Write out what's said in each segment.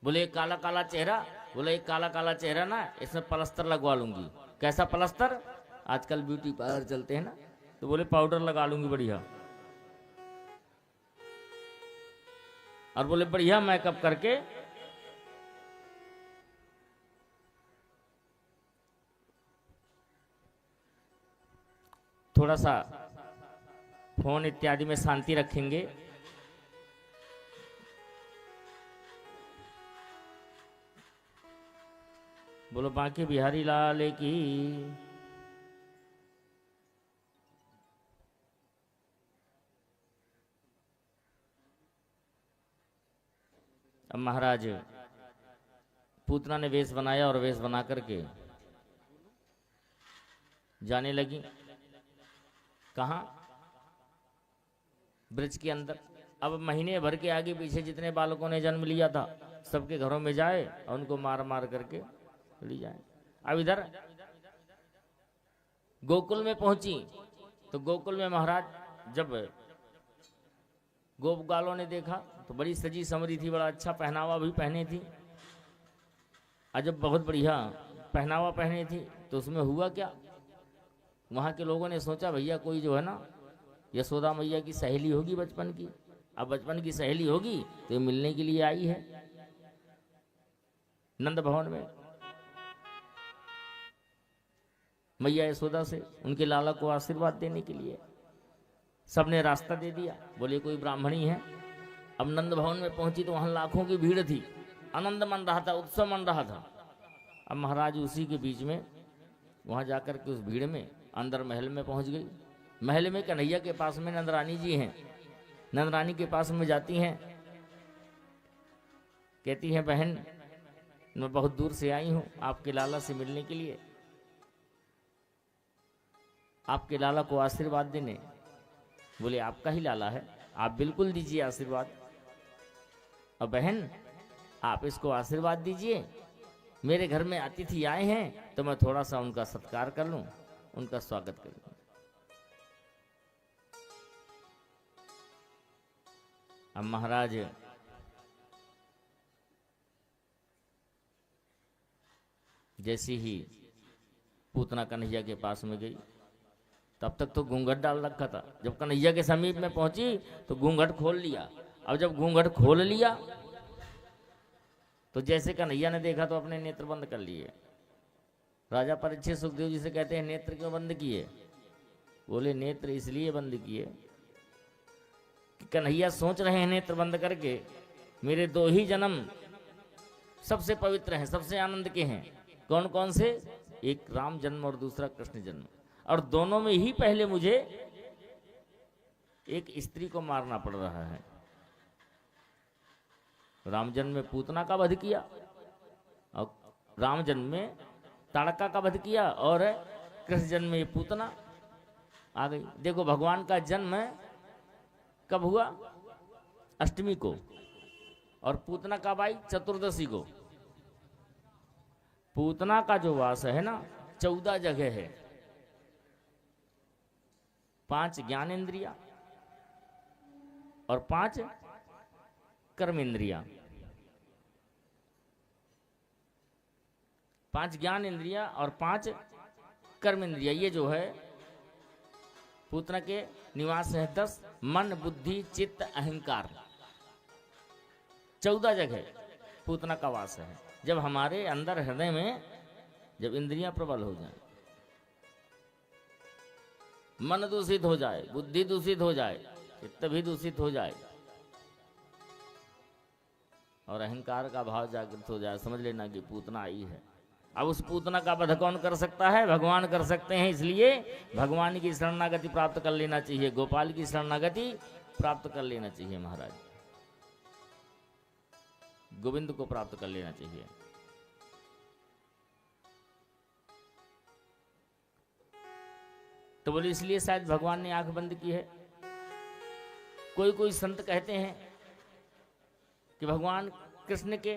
बोले एक काला काला चेहरा, बोले एक काला काला चेहरा ना, इसमें पलस्तर लगवा लूंगी। कैसा पलस्तर? आजकल ब्यूटी पार्लर चलते हैं ना, तो बोले पाउडर लगा लूंगी बढ़िया, और बोले बढ़िया मेकअप करके थोड़ा सा फोन इत्यादि में शांति रखेंगे। बोलो बांके बिहारी लाल की। अब महाराज पूतना ने वेश बनाया और वेश बना करके जाने लगी। कहाँ? ब्रज के अंदर। अब महीने भर के आगे पीछे जितने बालकों ने जन्म लिया था सबके घरों में जाए और उनको मार मार करके ली जाए। अब इधर गोकुल में पहुंची तो गोकुल में महाराज जब गोप गालों ने देखा तो बड़ी सजी समरी थी, बड़ा अच्छा पहनावा भी पहने थी, अजब बहुत बढ़िया पहनावा पहने थी। तो उसमें हुआ क्या, वहां के लोगों ने सोचा भैया कोई जो है ना यशोदा मैया की सहेली होगी बचपन की, अब बचपन की सहेली होगी तो ये मिलने के लिए आई है नंद भवन में मैया यशोदा से, उनके लाला को आशीर्वाद देने के लिए। सबने रास्ता दे दिया, बोले कोई ब्राह्मणी है। अब नंद भवन में पहुंची तो वहां लाखों की भीड़ थी, आनंद मन रहा था, उत्सव मन रहा था। अब महाराज उसी के बीच में वहां जाकर के उस भीड़ में अंदर महल में पहुंच गई। महल में कन्हैया के पास में नंदरानी जी हैं, नंदरानी के पास में जाती हैं, कहती हैं बहन मैं बहुत दूर से आई हूं आपके लाला से मिलने के लिए, आपके लाला को आशीर्वाद देने। बोले आपका ही लाला है, आप बिल्कुल दीजिए आशीर्वाद। अब बहन आप इसको आशीर्वाद दीजिए, मेरे घर में अतिथि आए हैं तो मैं थोड़ा सा उनका सत्कार कर लूं, उनका स्वागत कर लूं। अब महाराज जैसी ही पूतना कन्हैया के पास में गई, तब तक तो घूंघट डाल रखा था। जब कन्हैया के समीप में पहुंची तो घूंघट खोल लिया। अब जब घूंघट खोल लिया तो जैसे कन्हैया ने देखा तो अपने नेत्र बंद कर लिए। राजा परीक्षित सुखदेव जी से कहते हैं नेत्र क्यों बंद किए? बोले नेत्र इसलिए बंद किए कि कन्हैया सोच रहे हैं नेत्र बंद करके मेरे दो ही जन्म सबसे पवित्र हैं, सबसे आनंद के हैं। कौन कौन से? एक राम जन्म और दूसरा कृष्ण जन्म, और दोनों में ही पहले मुझे एक स्त्री को मारना पड़ रहा है। राम जन्म में पूतना का वध किया और राम जन्म में ताड़का का वध किया, और कृष्ण जन्म में पूतना आ गई। देखो भगवान का जन्म कब हुआ? अष्टमी को, और पूतना कब आई? चतुर्दशी को। पूतना का जो वास है ना 14 जगह है, 5 ज्ञानेंद्रिया और 5 कर्मेंद्रिया, 5 ज्ञान इंद्रिया और 5 कर्मेंद्रिया। ये जो है पूतना के निवास है 10, मन बुद्धि चित्त अहंकार, 14 जगह पूतना का वास है। जब हमारे अंदर हृदय में जब इंद्रियां प्रबल हो जाए, मन दूषित हो जाए, बुद्धि दूषित हो जाए, चित्त भी दूषित हो जाए और अहंकार का भाव जागृत हो जाए, समझ लेना कि पूतना आई है। अब उस पूतना का वध कौन कर सकता है? भगवान कर सकते हैं। इसलिए भगवान की शरणागति प्राप्त कर लेना चाहिए, गोपाल की शरणागति प्राप्त कर लेना चाहिए, महाराज गोविंद को प्राप्त कर लेना चाहिए। तो बोले इसलिए शायद भगवान ने आंख बंद की है। कोई कोई संत कहते हैं कि भगवान कृष्ण के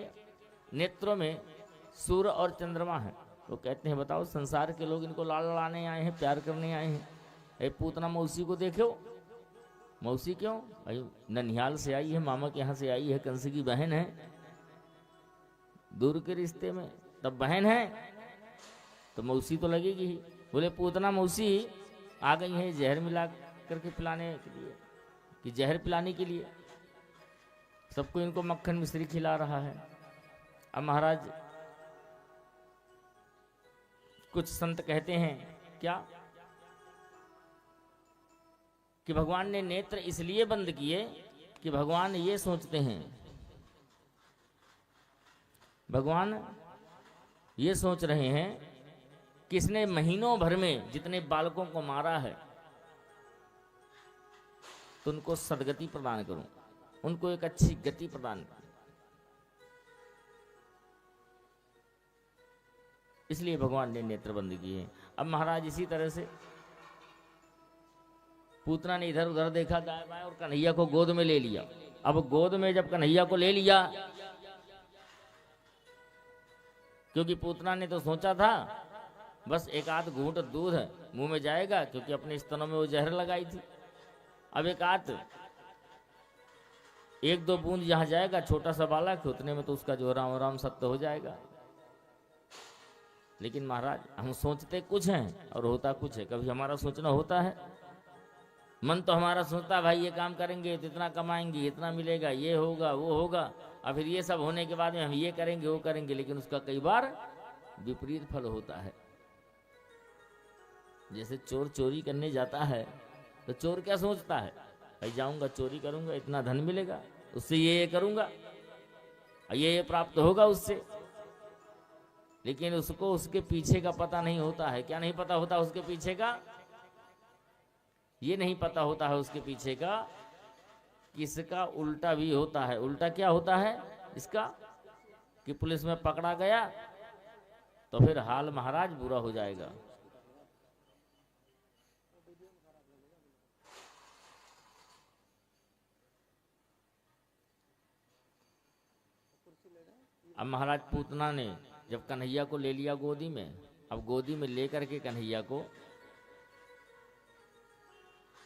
नेत्रों में सूर्य और चंद्रमा है। वो कहते हैं बताओ संसार के लोग इनको लाड़ लड़ाने आए हैं, प्यार करने आए हैं। अरे पूतना मौसी को देखो, मौसी क्यों? अरे ननिहाल से आई है, मामा के यहाँ से आई है, कंस की बहन है, दूर के रिश्ते में, तब बहन है तो मौसी तो लगेगी ही। बोले पूतना मौसी आ गई है जहर मिला करके पिलाने के लिए, कि जहर पिलाने के लिए। सबको इनको मक्खन मिश्री खिला रहा है। अब महाराज कुछ संत कहते हैं क्या, कि भगवान ने नेत्र इसलिए बंद किए कि भगवान ये सोचते हैं, भगवान ये सोच रहे हैं कि इसने महीनों भर में जितने बालकों को मारा है तो उनको सदगति प्रदान करूं, उनको एक अच्छी गति प्रदान करूं। इसलिए भगवान ने नेत्र बंद किए। अब महाराज इसी तरह से पूतना ने इधर उधर देखा दाएं बाएं और कन्हैया को गोद में ले लिया। अब गोद में जब कन्हैया को ले लिया, क्योंकि पूतना ने तो सोचा था बस एक आध घूंट दूध मुंह में जाएगा, क्योंकि अपने स्तनों में वो जहर लगाई थी। अब एक दो बूंद जहां जाएगा, छोटा सा बालक उतने में तो उसका जो राम राम सत्य हो जाएगा। लेकिन महाराज हम सोचते कुछ हैं और होता कुछ है। कभी हमारा सोचना होता है, मन तो हमारा सोचता भाई ये काम करेंगे तो इतना कमाएंगे, इतना मिलेगा, ये होगा वो होगा, और फिर ये सब होने के बाद में हम ये करेंगे वो करेंगे, लेकिन उसका कई बार विपरीत फल होता है। जैसे चोर चोरी करने जाता है तो चोर क्या सोचता है, भाई जाऊंगा चोरी करूंगा, इतना धन मिलेगा, उससे ये करूंगा, ये प्राप्त होगा उससे। लेकिन उसको उसके पीछे का पता नहीं होता है। क्या नहीं पता होता उसके पीछे का? ये नहीं पता होता है उसके पीछे का किसका उल्टा भी होता है। उल्टा क्या होता है इसका, कि पुलिस में पकड़ा गया तो फिर हाल महाराज बुरा हो जाएगा। अब महाराज पूतना ने जब कन्हैया को ले लिया गोदी में, अब गोदी में लेकर के कन्हैया को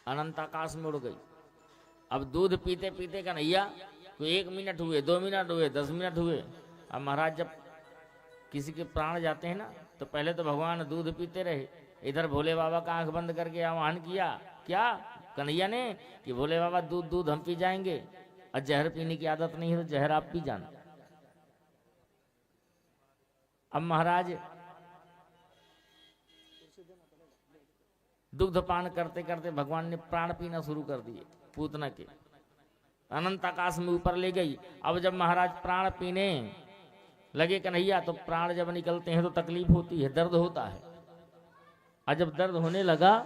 अनंत आकाश में उड़ गई। अब दूध पीते पीते कन्हैया तो 1 मिनट हुए, 2 मिनट हुए, 10 मिनट हुए। अब महाराज जब किसी के प्राण जाते हैं ना, तो पहले तो भगवान दूध पीते रहे, इधर भोले बाबा का आंख बंद करके आह्वान किया क्या कन्हैया ने, कि भोले बाबा दूध दूध हम पी जाएंगे, और जहर पीने की आदत नहीं है तो जहर आप पी जाना। अब महाराज दुग्ध पान करते करते भगवान ने प्राण पीना शुरू कर दिए पूतना के, अनंत आकाश में ऊपर ले गई। अब जब महाराज प्राण पीने लगे कन्हैया, तो प्राण जब निकलते हैं तो तकलीफ होती है, दर्द होता है। और जब दर्द होने लगा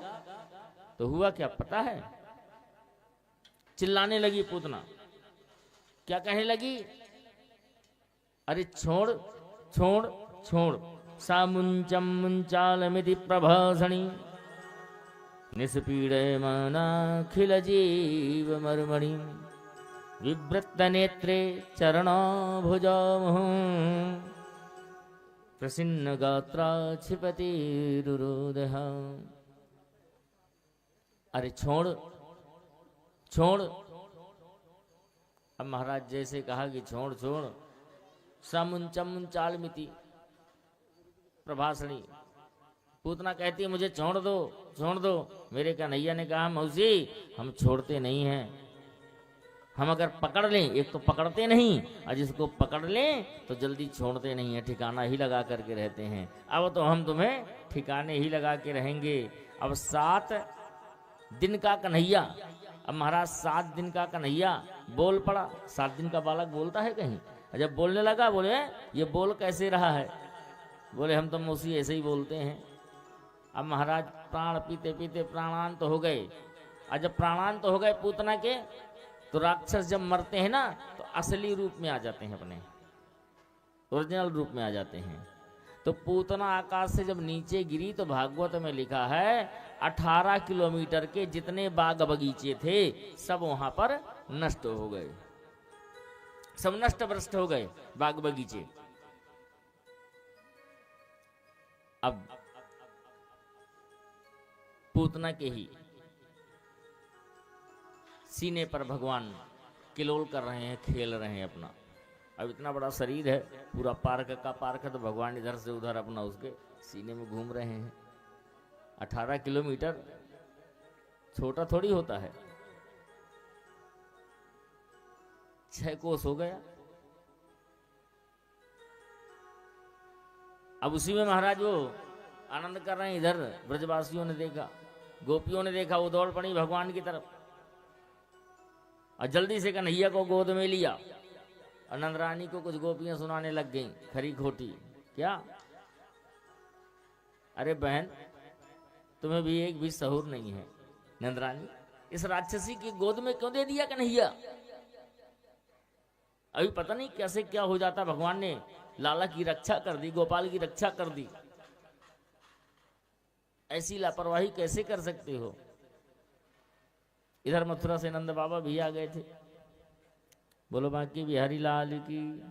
तो हुआ क्या पता है, चिल्लाने लगी पूतना। क्या कहने लगी, अरे छोड़ छोड़ छोड़, सा मुंचम मुंचालमिति प्रभाषणी निष्पीडयमानाखिल जीव मर्मणि विवृत्त नेत्रे चरणाभुजामहु प्रसन्न गात्रा क्षिपति रुरोदः। अरे छोड़ छोड़। अब महाराज जैसे कहा कि छोड़ छोड़, सामुंचम चालमिति प्रभाषणी, पूतना कहती है मुझे छोड़ दो छोड़ दो। मेरे कन्हैया ने कहा मौसी हम छोड़ते नहीं हैं, हम अगर पकड़ लें, एक तो पकड़ते नहीं और जिसको पकड़ लें तो जल्दी छोड़ते नहीं है, ठिकाना ही लगा करके रहते हैं। अब तो हम तुम्हें ठिकाने ही लगा के रहेंगे। अब 7 दिन का कन्हैया, अब महाराज 7 दिन का कन्हैया बोल पड़ा। 7 दिन का बालक बोलता है कहीं? जब बोलने लगा बोले ये बोल कैसे रहा है? बोले हम तो मौसी ऐसे ही बोलते हैं। अब महाराज प्राण पीते पीते प्राणांत हो गए, और जब प्राणांत हो गए पूतना के, तो राक्षस जब मरते हैं ना तो असली रूप में आ जाते हैं, अपने ओरिजिनल रूप में आ जाते हैं। तो पूतना आकाश से जब नीचे गिरी तो भागवत में लिखा है 18 किलोमीटर के जितने बाग बगीचे थे सब वहां पर नष्ट हो गए, सब नष्ट भ्रष्ट हो गए बाग बगीचे। अब पूतना के ही सीने पर भगवान किलोल कर रहे हैं, खेल रहे हैं अपना। अब इतना बड़ा शरीर है, पूरा पार्क का पार्क है, तो भगवान इधर से उधर अपना उसके सीने में घूम रहे हैं। 18 किलोमीटर छोटा थोड़ी होता है। 6 कोस हो गया। अब उसी में महाराज वो आनंद कर रहे हैं। इधर ब्रजवासियों ने देखा, गोपियों ने देखा, वो दौड़ पड़ी भगवान की तरफ और जल्दी से कन्हैया को गोद में लिया। और नंद रानी को कुछ गोपियां सुनाने लग गईं, खरी खोटी। क्या? अरे बहन, तुम्हें भी एक भी सहूर नहीं है। नंद रानी, इस राक्षसी की गोद में क्यों दे दिया कन्हैया? अभी पता नहीं कैसे क्या हो जाता। भगवान ने लाला की रक्षा कर दी, गोपाल की रक्षा कर दी। ऐसी लापरवाही कैसे कर सकते हो? इधर मथुरा से नंद बाबा भी आ गए थे। बोलो बांके बिहारी लाल की।